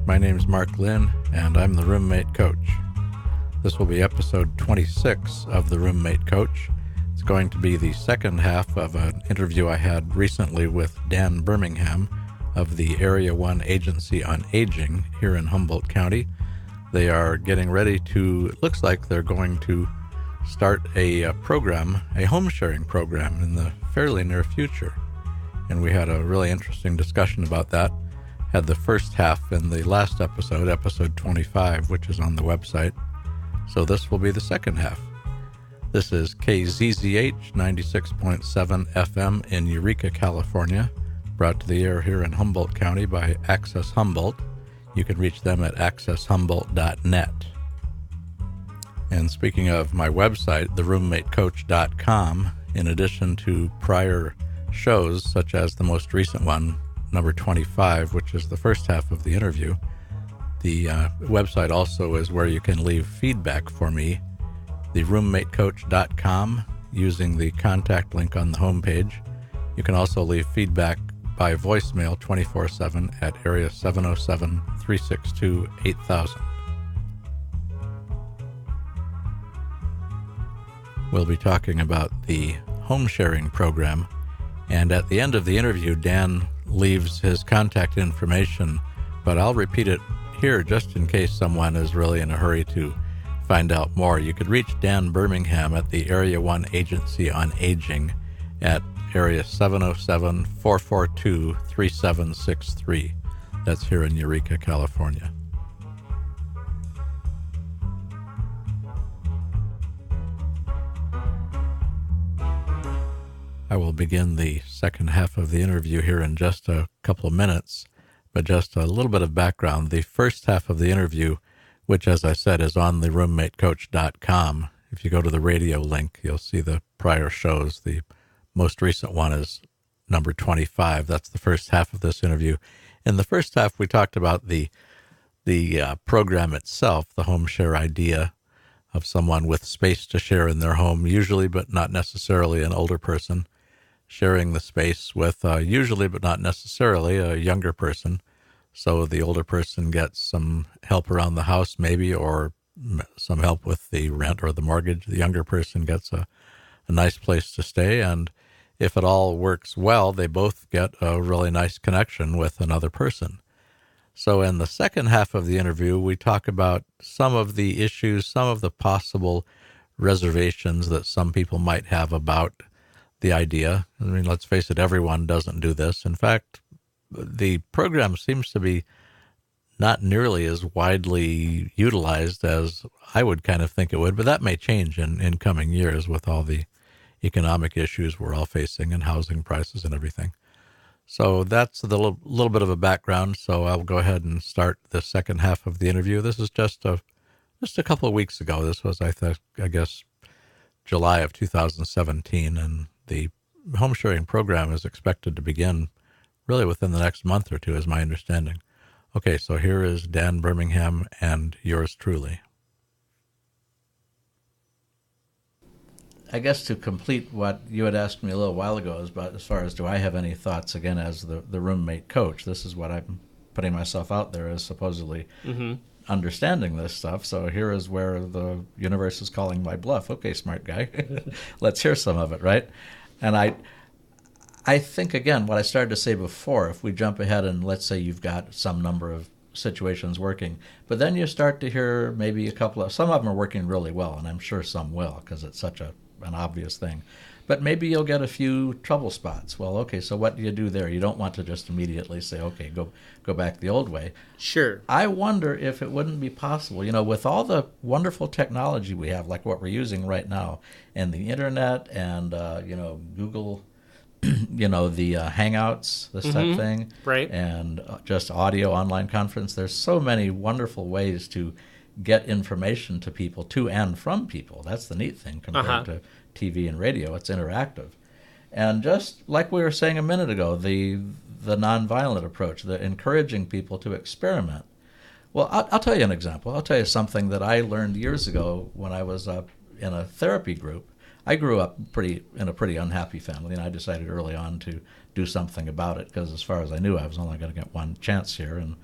My name's Mark Lynn, and I'm the Roommate Coach. This will be episode 26 of the Roommate Coach. It's going to be the second half of an interview I had recently with Dan Birmingham of the Area 1 Agency on Aging here in Humboldt County. They are getting ready to, it looks like they're going to start a program, a home sharing program in the fairly near future. And we had a really interesting discussion about that. Had the first half in the last episode, episode 25, which is on the website. So this will be the second half. This is KZZH 96.7 FM in Eureka, California, brought to the air here in Humboldt County by Access Humboldt. You can reach them at accesshumboldt.net. And speaking of my website, theroommatecoach.com, in addition to prior shows, such as the most recent one, number 25, which is the first half of the interview, the website also is where you can leave feedback for me, theroommatecoach.com, using the contact link on the homepage. You can also leave feedback by voicemail 24/7 at area 707-362-8000. We'll be talking about the home sharing program, and at the end of the interview, Dan leaves his contact information, but I'll repeat it here just in case someone is really in a hurry to find out more. You could reach Dan Birmingham at the Area 1 Agency on Aging at area 707-442-3763. That's here in Eureka, California. I will begin the second half of the interview here in just a couple of minutes, but just a little bit of background. The first half of the interview, which, as I said, is on the roommatecoach.com. If you go to the radio link, you'll see the prior shows. The most recent one is number 25. That's the first half of this interview. In the first half, we talked about the program itself, the home share idea of someone with space to share in their home, usually but not necessarily an older person, sharing the space with usually but not necessarily a younger person. So the older person gets some help around the house maybe, or some help with the rent or the mortgage. The younger person gets a nice place to stay, and if it all works well, they both get a really nice connection with another person. So in the second half of the interview, we talk about some of the issues, some of the possible reservations that some people might have about the idea. I mean, let's face it, everyone doesn't do this. In fact, the program seems to be not nearly as widely utilized as I would kind of think it would, but that may change in coming years with all the economic issues we're all facing and housing prices and everything. So that's a little bit of a background. So I'll go ahead and start the second half of the interview. This is just a couple of weeks ago. This was, I guess, July of 2017, and the home sharing program is expected to begin really within the next month or two, is my understanding. Okay, so here is Dan Birmingham and yours truly. I guess to complete what you had asked me a little while ago is about as far as do I have any thoughts, again, as the roommate coach. This is what I'm putting myself out there as supposedly understanding this stuff. So here is where the universe is calling my bluff. Okay, smart guy, let's hear some of it, right? And I think, again, what I started to say before, if we jump ahead and let's say you've got some number of situations working, but then you start to hear maybe some of them are working really well, and I'm sure some will because it's such an obvious thing. But maybe you'll get a few trouble spots. Well, okay, so what do you do there? You don't want to just immediately say, okay, go back the old way. Sure. I wonder if it wouldn't be possible, with all the wonderful technology we have, like what we're using right now, and the internet and, Google, the Hangouts, this type of thing. Right. And just audio online conference. There's so many wonderful ways to get information to people, to and from people. That's the neat thing compared to TV and radio. It's interactive. And just like we were saying a minute ago, the nonviolent approach, the encouraging people to experiment. Well, I'll tell you an example. I'll tell you something that I learned years ago when I was in a therapy group. I grew up in a pretty unhappy family, and I decided early on to do something about it because, as far as I knew, I was only going to get one chance here, and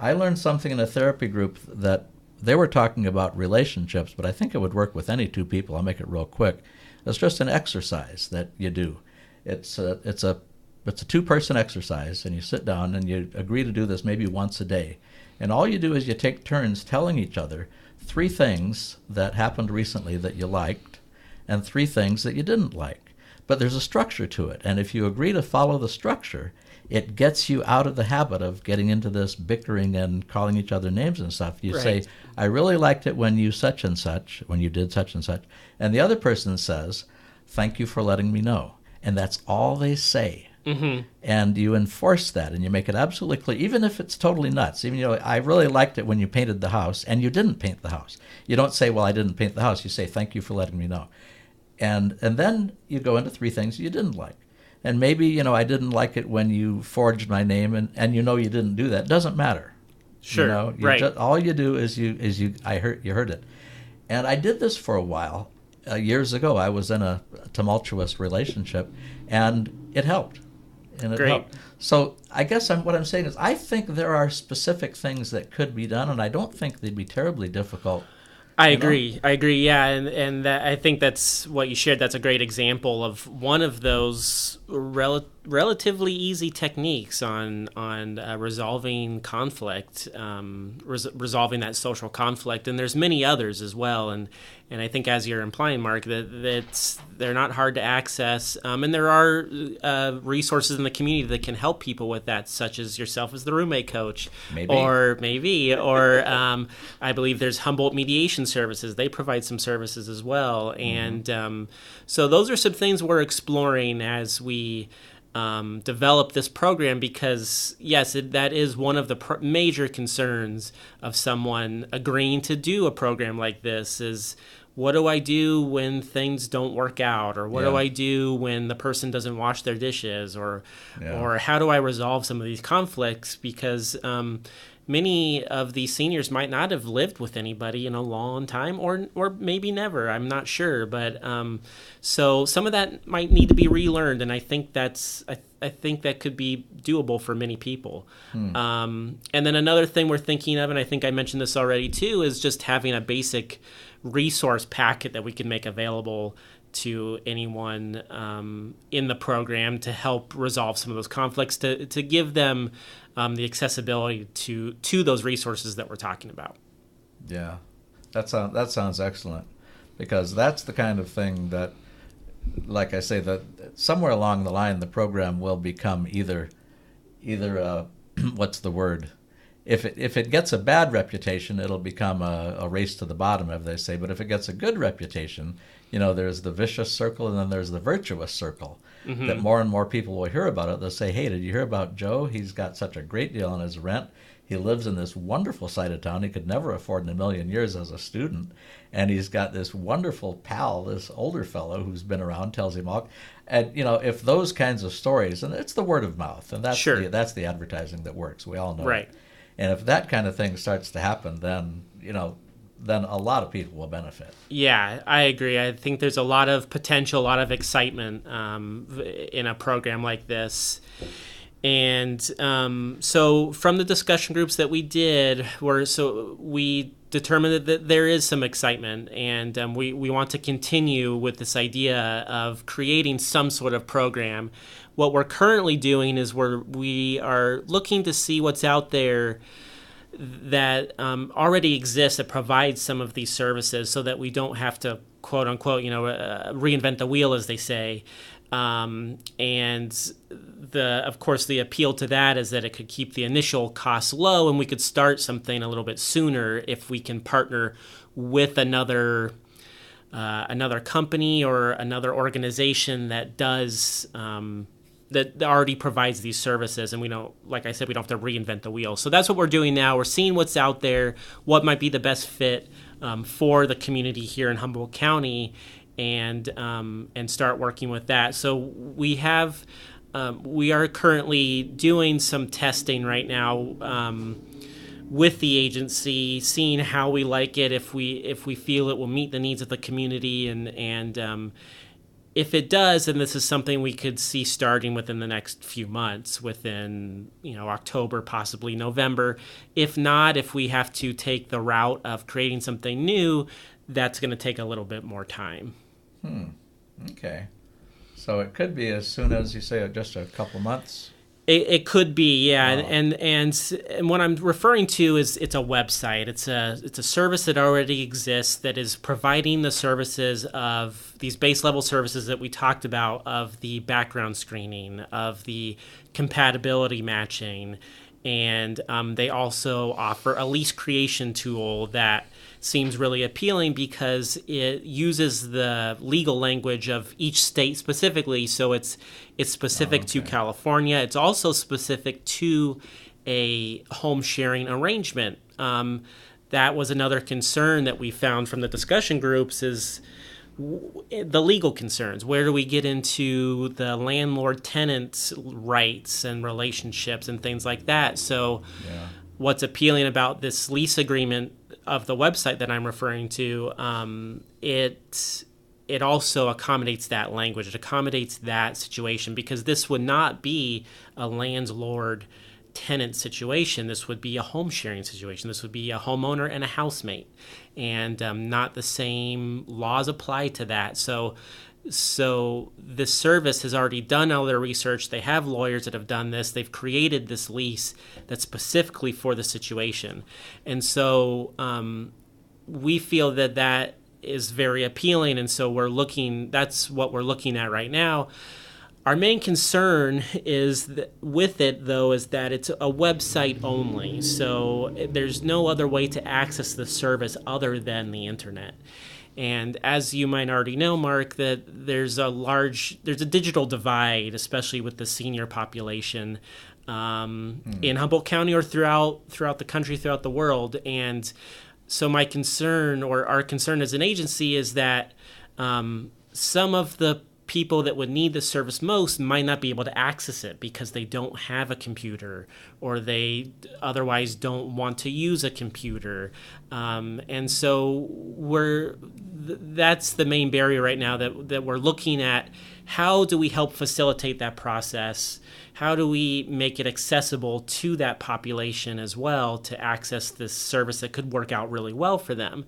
I learned something in a therapy group that they were talking about relationships, but I think it would work with any two people. I'll make it real quick. It's just an exercise that you do. It's a two-person exercise, and you sit down and you agree to do this maybe once a day. And all you do is you take turns telling each other 3 things that happened recently that you liked and 3 things that you didn't like. But there's a structure to it, and if you agree to follow the structure, it gets you out of the habit of getting into this bickering and calling each other names and stuff. You say, I really liked it when you such and such, when you did such and such. And the other person says, thank you for letting me know. And that's all they say. Mm-hmm. And you enforce that, and you make it absolutely clear, even if it's totally nuts. Even, I really liked it when you painted the house, and you didn't paint the house. You don't say, well, I didn't paint the house. You say, thank you for letting me know. And then you go into 3 things you didn't like. And maybe, I didn't like it when you forged my name, and you didn't do that. It doesn't matter. Sure, right. All you do is you heard it. And I did this for a while. Years ago, I was in a tumultuous relationship, and it helped. And it Great. helped. So I guess what I'm saying is I think there are specific things that could be done, and I don't think they'd be terribly difficult. I agree. Yeah, and that, I think that's what you shared. That's a great example of one of those relatively easy techniques on resolving conflict, resolving that social conflict. And there's many others as well. And I think, as you're implying, Mark, that they're not hard to access. And there are resources in the community that can help people with that, such as yourself as the roommate coach. Or I believe there's Humboldt Mediation Services. They provide some services as well. Mm-hmm. And so those are some things we're exploring as we develop this program, because yes, that is one of the major concerns of someone agreeing to do a program like this is, what do I do when things don't work out? Or what do I do when the person doesn't wash their dishes? Or how do I resolve some of these conflicts? Because many of these seniors might not have lived with anybody in a long time, or maybe never. I'm not sure, but so some of that might need to be relearned, and I think I think that could be doable for many people. And then another thing we're thinking of, and I think I mentioned this already too, is just having a basic resource packet that we can make available to anyone in the program to help resolve some of those conflicts, to give them the accessibility to those resources that we're talking about. Yeah, that sounds excellent, because that's the kind of thing that, like I say, that somewhere along the line the program will become either what's the word? If it gets a bad reputation, it'll become a race to the bottom, as they say. But if it gets a good reputation, there's the vicious circle and then there's the virtuous circle. Mm-hmm. That more and more people will hear about it. They'll say, hey, did you hear about Joe? He's got such a great deal on his rent. He lives in this wonderful side of town he could never afford in a million years as a student. And he's got this wonderful pal, this older fellow who's been around, tells him all. And, if those kinds of stories, and it's the word of mouth, and that's the advertising that works. We all know right. It. And if that kind of thing starts to happen, then, then a lot of people will benefit. Yeah, I agree. I think there's a lot of potential, a lot of excitement in a program like this. And so from the discussion groups that we did, we determined that there is some excitement, and we want to continue with this idea of creating some sort of program. What we're currently doing is we are looking to see what's out there that already exists that provides some of these services, so that we don't have to, quote unquote, reinvent the wheel, as they say. And of course the appeal to that is that it could keep the initial costs low, and we could start something a little bit sooner if we can partner with another company or another organization that does that already provides these services, and we don't have to reinvent the wheel. So that's what we're doing now. We're seeing what's out there, what might be the best fit for the community here in Humboldt County, and start working with that. So we are currently doing some testing right now with the agency, seeing how we like it, if we feel it will meet the needs of the community, and if it does, then this is something we could see starting within the next few months, within October, possibly November. If not, if we have to take the route of creating something new, that's going to take a little bit more time. Okay. So it could be as soon as, you say, just a couple months? It could be, yeah. Wow. And what I'm referring to is it's a website. It's a service that already exists that is providing the services of these base level services that we talked about, of the background screening, of the compatibility matching, and they also offer a lease creation tool that seems really appealing because it uses the legal language of each state specifically. So it's specific to California. It's also specific to a home sharing arrangement. That was another concern that we found from the discussion groups, is the legal concerns. Where do we get into the landlord-tenant rights and relationships and things like that? So what's appealing about this lease agreement of the website that I'm referring to, it also accommodates that language. It accommodates that situation, because this would not be a landlord-tenant situation. This would be a home sharing situation. This would be a homeowner and a housemate, and not the same laws apply to that. So this service has already done all their research. They have lawyers that have done this. They've created this lease that's specifically for the situation. And so we feel that is very appealing. And so that's what we're looking at right now. Our main concern is with it, though, is that it's a website only. So there's no other way to access the service other than the internet. And as you might already know, Mark, that there's a digital divide, especially with the senior population in Humboldt County or throughout the country, throughout the world. And so my concern, or our concern as an agency, is that some of the people that would need the service most might not be able to access it because they don't have a computer, or they otherwise don't want to use a computer. And so that's the main barrier right now that we're looking at. How do we help facilitate that process? How do we make it accessible to that population as well to access this service that could work out really well for them?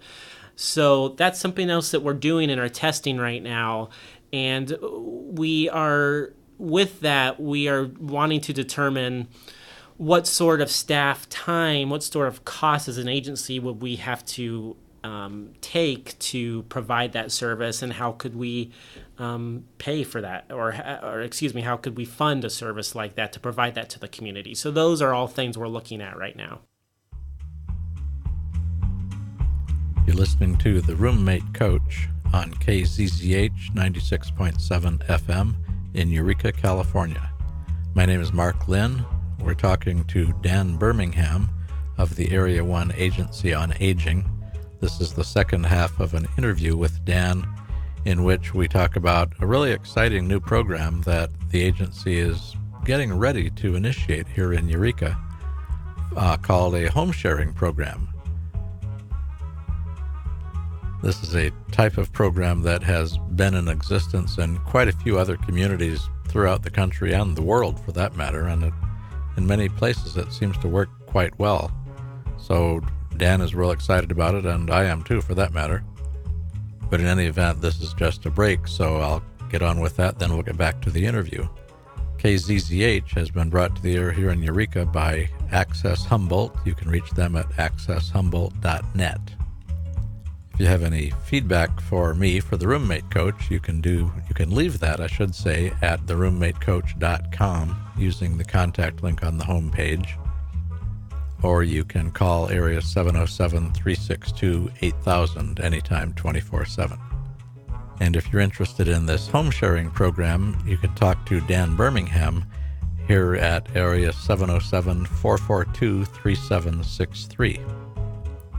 So that's something else that we're doing in our testing right now. And we are wanting to determine what sort of staff time, what sort of cost as an agency would we have to take to provide that service, and how could we pay for that, or how could we fund a service like that to provide that to the community? So those are all things we're looking at right now. You're listening to The Roommate Coach on KZZH 96.7 FM in Eureka, California. My name is Mark Lynn. We're talking to Dan Birmingham of the Area 1 Agency on Aging. This is the second half of an interview with Dan, in which we talk about a really exciting new program that the agency is getting ready to initiate here in Eureka, called a home sharing program. This is a type of program that has been in existence in quite a few other communities throughout the country and the world, for that matter, and in many places it seems to work quite well. So Dan is real excited about it, and I am too, for that matter. But in any event, this is just a break, so I'll get on with that, then we'll get back to the interview. KZZH has been brought to the air here in Eureka by Access Humboldt. You can reach them at accesshumboldt.net. If you have any feedback for me, for the Roommate Coach, you can leave that, I should say, at theroommatecoach.com using the contact link on the home page. Or you can call area 707-362-8000 anytime, 24/7. And if you're interested in this home sharing program, you can talk to Dan Birmingham here at area 707-442-3763.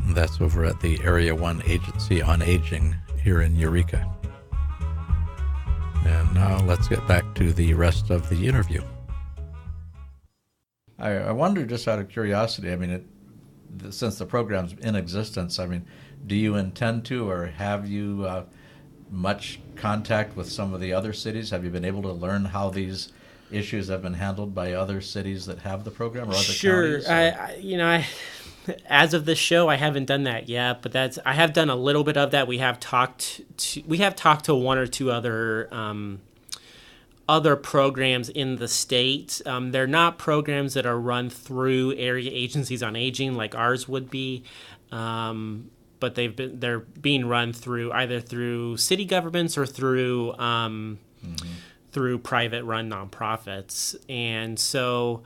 That's over at the Area 1 Agency on Aging here in Eureka. And now let's get back to the rest of the interview. I wonder, just out of curiosity, since the program's in existence, do you intend to, or have you much contact with some of the other cities? Have you been able to learn how these issues have been handled by other cities that have the program or other Sure. counties? I as of this show, I haven't done that yet, but I have done a little bit of that. We have talked to one or two other programs in the state. They're not programs that are run through area agencies on aging like ours would be, but they're being run either through city governments or through private run nonprofits, and so.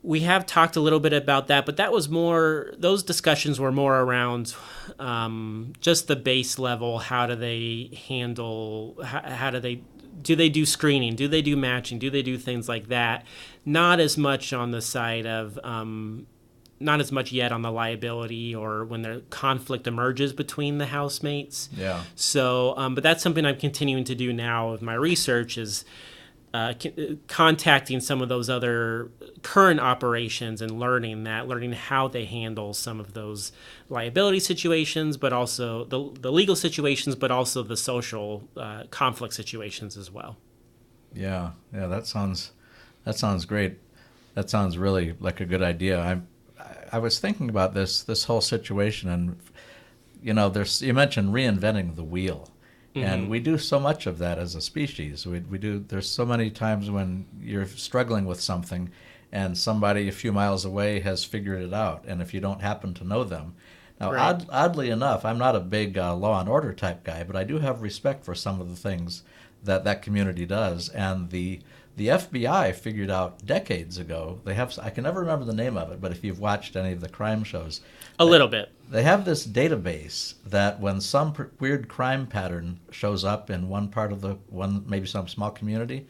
We have talked a little bit about that, but those discussions were more around just the base level. How do they handle, do they do screening? Do they do matching? Do they do things like that? Not as much on the side of, not as much yet on the liability or when the conflict emerges between the housemates. Yeah. So, but that's something I'm continuing to do now with my research is contacting some of those other current operations and learning how they handle some of those liability situations, but also the legal situations, but also the social conflict situations as well. Yeah, that sounds great. That sounds really like a good idea. I was thinking about this whole situation, and you mentioned reinventing the wheel. Mm-hmm. And we do so much of that as a species. We do. There's so many times when you're struggling with something, and somebody a few miles away has figured it out, and if you don't happen to know them. Now, right. Oddly enough, I'm not a big law and order type guy, but I do have respect for some of the things that community does. And the FBI figured out decades ago, I can never remember the name of it, but if you've watched any of the crime shows. A little bit. They have this database that when some weird crime pattern shows up in one part of maybe some small community,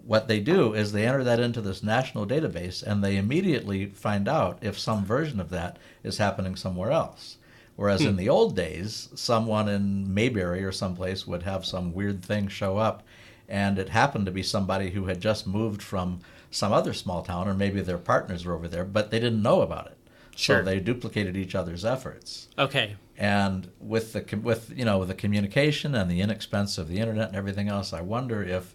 what they do is they enter that into this national database, and they immediately find out if some version of that is happening somewhere else. Whereas in the old days, someone in Mayberry or someplace would have some weird thing show up, and it happened to be somebody who had just moved from some other small town, or maybe their partners were over there, but they didn't know about it. Sure. So they duplicated each other's efforts. Okay. And with the communication and the inexpense of the internet and everything else, I wonder if,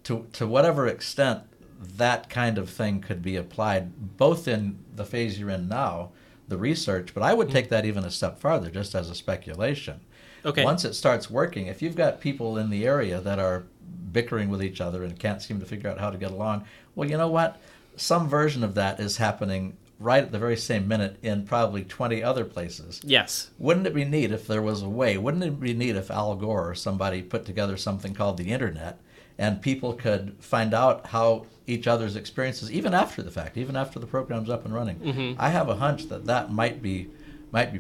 to whatever extent, that kind of thing could be applied, both in the phase you're in now, the research, but I would take that even a step farther, just as a speculation. Okay. Once it starts working, if you've got people in the area that are bickering with each other and can't seem to figure out how to get along, well, you know what? Some version of that is happening right at the very same minute in probably 20 other places. Yes. Wouldn't it be neat if there was a way? Wouldn't it be neat if Al Gore or somebody put together something called the Internet, and people could find out how each other's experiences, even after the fact, even after the program's up and running? Mm-hmm. I have a hunch that might be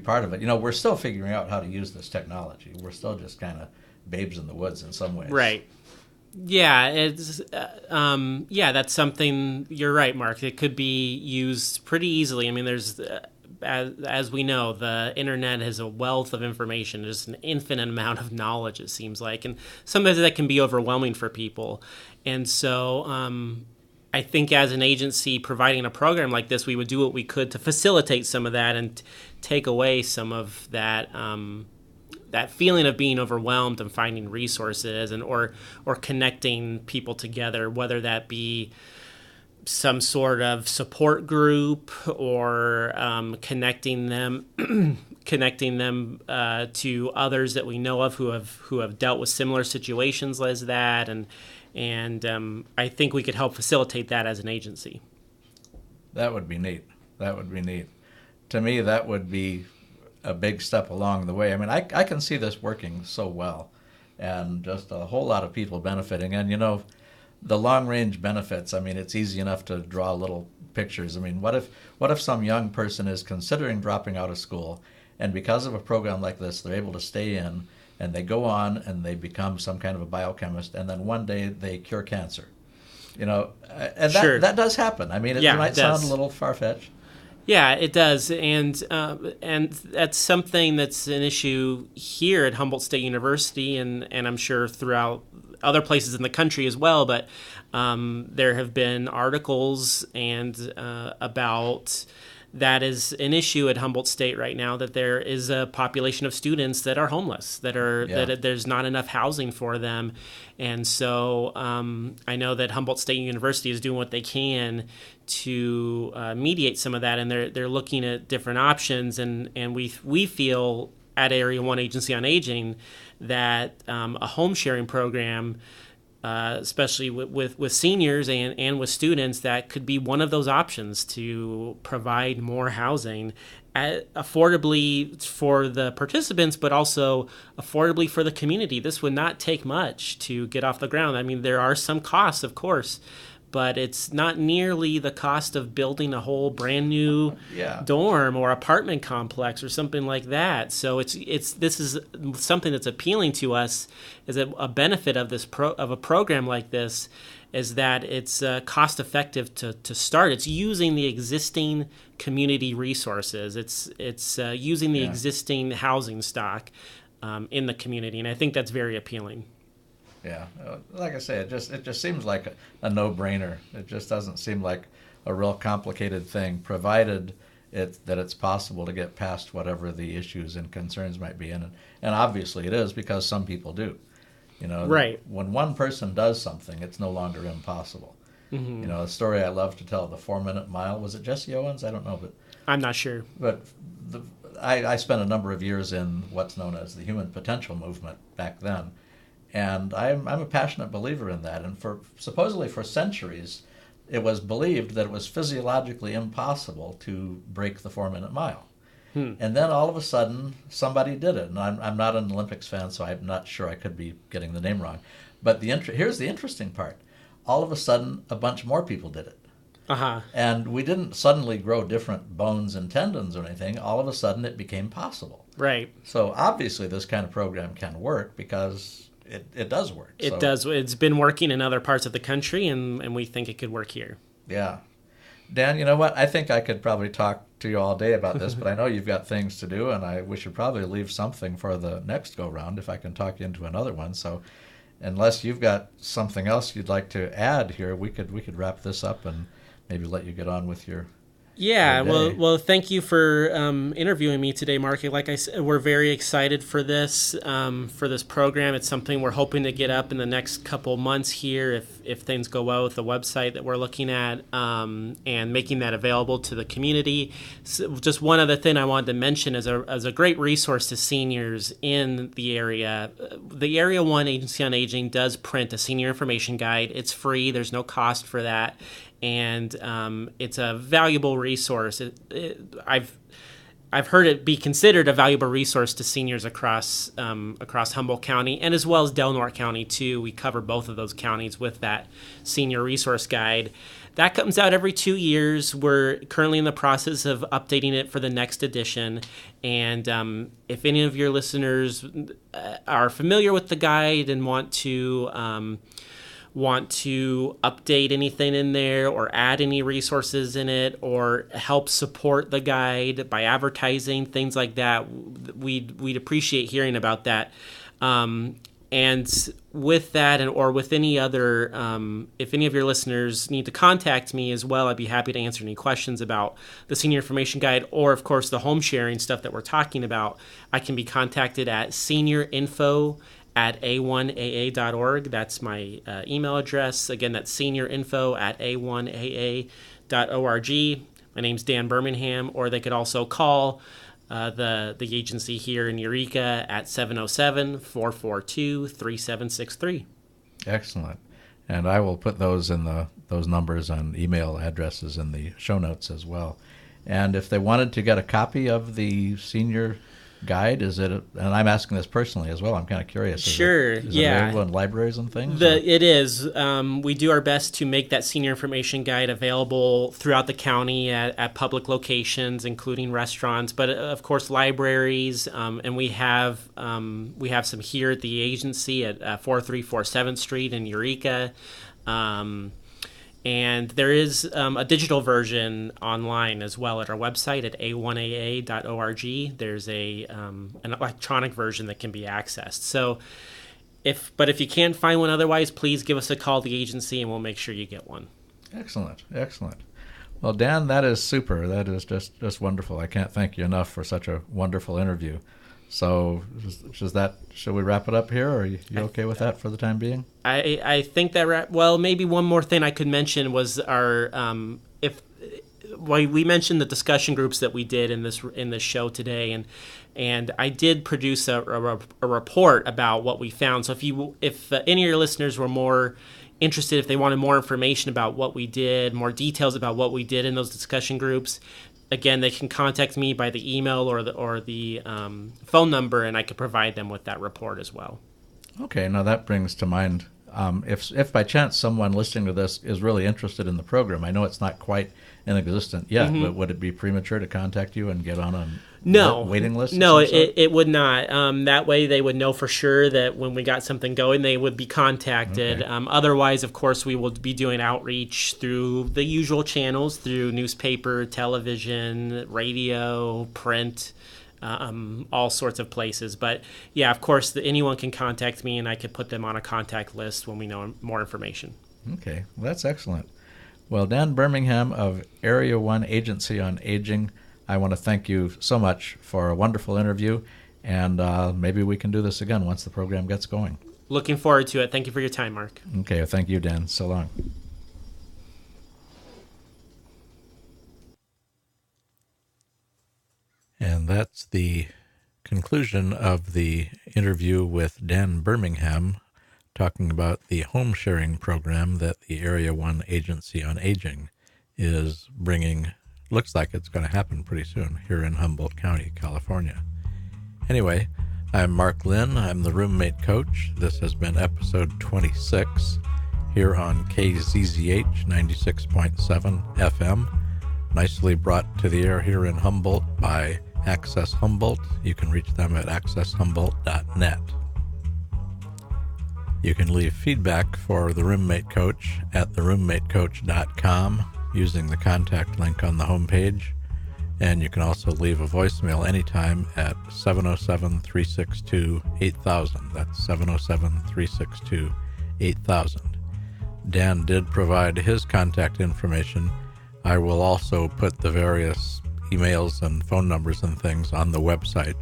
part of it. We're still figuring out how to use this technology. We're still just kind of babes in the woods in some ways. Right. Yeah, it's that's something. You're right, Mark. It could be used pretty easily. I mean, there's as we know, the internet has a wealth of information, just an infinite amount of knowledge. It seems like, and sometimes that can be overwhelming for people. And so, I think as an agency providing a program like this, we would do what we could to facilitate some of that and take away some of that. That feeling of being overwhelmed and finding resources or connecting people together, whether that be some sort of support group or connecting them to others that we know of who have dealt with similar situations as that, and I think we could help facilitate that as an agency. That would be neat. To me, that would be a big step along the way. I mean, I can see this working so well, and just a whole lot of people benefiting. And the long range benefits. I mean, it's easy enough to draw little pictures. I mean, what if some young person is considering dropping out of school, and because of a program like this, they're able to stay in, and they go on and they become some kind of a biochemist, and then one day they cure cancer. And sure. that does happen. I mean, it might sound a little far-fetched. Yeah, it does, and that's something that's an issue here at Humboldt State University, and I'm sure throughout other places in the country as well. But there have been articles and about that is an issue at Humboldt State right now, that there is a population of students that are homeless, that there's not enough housing for them. And so I know that Humboldt State University is doing what they can to mediate some of that, and they're looking at different options, and we feel at Area 1 Agency on Aging that a home sharing program, especially with seniors and with students, that could be one of those options to provide more housing affordably for the participants, but also affordably for the community. This would not take much to get off the ground. I mean, there are some costs, of course, but it's not nearly the cost of building a whole brand new dorm or apartment complex or something like that. So this is something that's appealing to us. Is a benefit of a program like this is that it's cost effective to start. It's using the existing community resources. It's using the existing housing stock in the community, and I think that's very appealing. Yeah, like I say, it just seems like a no-brainer. It just doesn't seem like a real complicated thing, provided that it's possible to get past whatever the issues and concerns might be. And obviously it is, because some people do. Right. When one person does something, it's no longer impossible. Mm-hmm. A story I love to tell, the 4-minute mile. Was it Jesse Owens? I don't know, but I'm not sure. But I spent a number of years in what's known as the human potential movement back then. And I'm a passionate believer in that. And supposedly for centuries, it was believed that it was physiologically impossible to break the 4-minute mile. And then all of a sudden, somebody did it. And I'm not an Olympics fan, so I'm not sure, I could be getting the name wrong. But here's the interesting part. All of a sudden, a bunch more people did it. Uh-huh. And we didn't suddenly grow different bones and tendons or anything. All of a sudden, it became possible. Right. So obviously, this kind of program can work, because it does work. It does. It's been working in other parts of the country, and we think it could work here. Yeah. Dan, you know what? I think I could probably talk to you all day about this, but I know you've got things to do, and we should probably leave something for the next go-round if I can talk you into another one. So unless you've got something else you'd like to add here, we could wrap this up and maybe let you get on with your... Yeah, well, thank you for interviewing me today, Mark. Like I said, we're very excited for this program. It's something we're hoping to get up in the next couple months here, if things go well with the website that we're looking at, and making that available to the community. So just one other thing I wanted to mention as a great resource to seniors in the area. The Area 1 Agency on Aging does print a senior information guide. It's free. There's no cost for that. And it's a valuable resource. I've heard it be considered a valuable resource to seniors across Humboldt County, and as well as Delaware County too. We cover both of those counties with that senior resource guide. That comes out every 2 years. We're currently in the process of updating it for the next edition. And if any of your listeners are familiar with the guide and want to update anything in there or add any resources in it or help support the guide by advertising, things like that, we'd appreciate hearing about that. And with that, or with any other, if any of your listeners need to contact me as well, I'd be happy to answer any questions about the Senior Information Guide, or of course the home sharing stuff that we're talking about. I can be contacted at seniorinfo@a1aa.org. That's my email address. Again, that's seniorinfo@a1aa.org. My name's Dan Birmingham, or they could also call the agency here in Eureka at 707-442-3763. Excellent. And I will put those numbers and email addresses in the show notes as well. And if they wanted to get a copy of the senior guide, and I'm asking this personally as well, I'm kind of curious. Sure, is it available in libraries and things? It is. We do our best to make that senior information guide available throughout the county at public locations, including restaurants, but of course libraries, and we have some here at the agency at 4347 7th Street in Eureka. And there is a digital version online as well at our website at a1aa.org. There's an electronic version that can be accessed. So, if you can't find one otherwise, please give us a call at the agency and we'll make sure you get one. Excellent. Well, Dan, that is super. That is just wonderful. I can't thank you enough for such a wonderful interview. So, should we wrap it up here, or are you okay with that for the time being? I think that well, maybe one more thing I could mention was our if well, we mentioned the discussion groups that we did in this show today, and I did produce a report about what we found. So if any of your listeners were more interested, if they wanted more information about what we did, more details about what we did in those discussion groups, again, they can contact me by the email or the phone number, and I could provide them with that report as well. Okay, now that brings to mind, if by chance someone listening to this is really interested in the program, I know it's not quite in existence yet, but would it be premature to contact you and get on a waiting list? No, it would not. That way they would know for sure that when we got something going, they would be contacted. Okay. Otherwise, of course, we will be doing outreach through the usual channels, through newspaper, television, radio, print, all sorts of places. But yeah, of course, anyone can contact me, and I could put them on a contact list when we know more information. Okay, well, that's excellent. Well, Dan Birmingham of Area 1 Agency on Aging, I want to thank you so much for a wonderful interview, and maybe we can do this again once the program gets going. Looking forward to it. Thank you for your time, Mark. Okay, well, thank you, Dan. So long. And that's the conclusion of the interview with Dan Birmingham, talking about the home sharing program that the Area 1 Agency on Aging is bringing. Looks like it's going to happen pretty soon here in Humboldt County, California. Anyway, I'm Mark Lynn. I'm the roommate coach. This has been episode 26 here on KZZH 96.7 FM. Nicely brought to the air here in Humboldt by Access Humboldt. You can reach them at accesshumboldt.net. You can leave feedback for the Roommate Coach at theroommatecoach.com using the contact link on the homepage. And you can also leave a voicemail anytime at 707-362-8000. That's 707-362-8000. Dan did provide his contact information. I will also put the various emails and phone numbers and things on the website.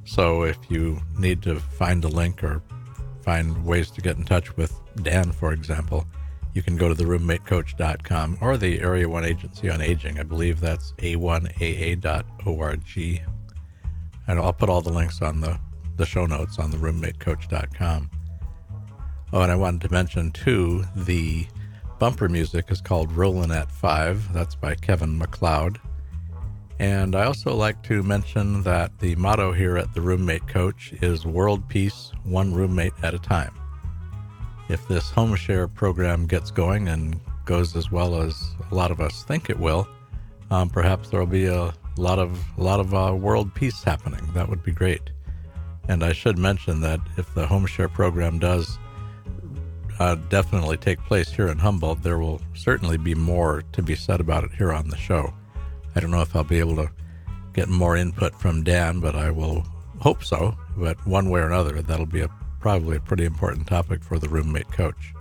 So if you need to find a link or find ways to get in touch with Dan, for example, you can go to theroommatecoach.com or the Area 1 Agency on Aging. I believe that's a1aa.org. And I'll put all the links on the show notes on theroommatecoach.com. Oh, and I wanted to mention, too, the bumper music is called Rollin' at 5. That's by Kevin MacLeod. And I also like to mention that the motto here at the Roommate Coach is World Peace, one roommate at a time. If this home share program gets going and goes as well as a lot of us think it will, perhaps there will be a lot of world peace happening. That would be great. And I should mention that if the home share program does definitely take place here in Humboldt, there will certainly be more to be said about it here on the show. I don't know if I'll be able to get more input from Dan, but I will hope so. But one way or another, that'll be probably a pretty important topic for the Roommate Coach.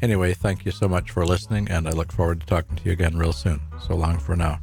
Anyway, thank you so much for listening, and I look forward to talking to you again real soon. So long for now.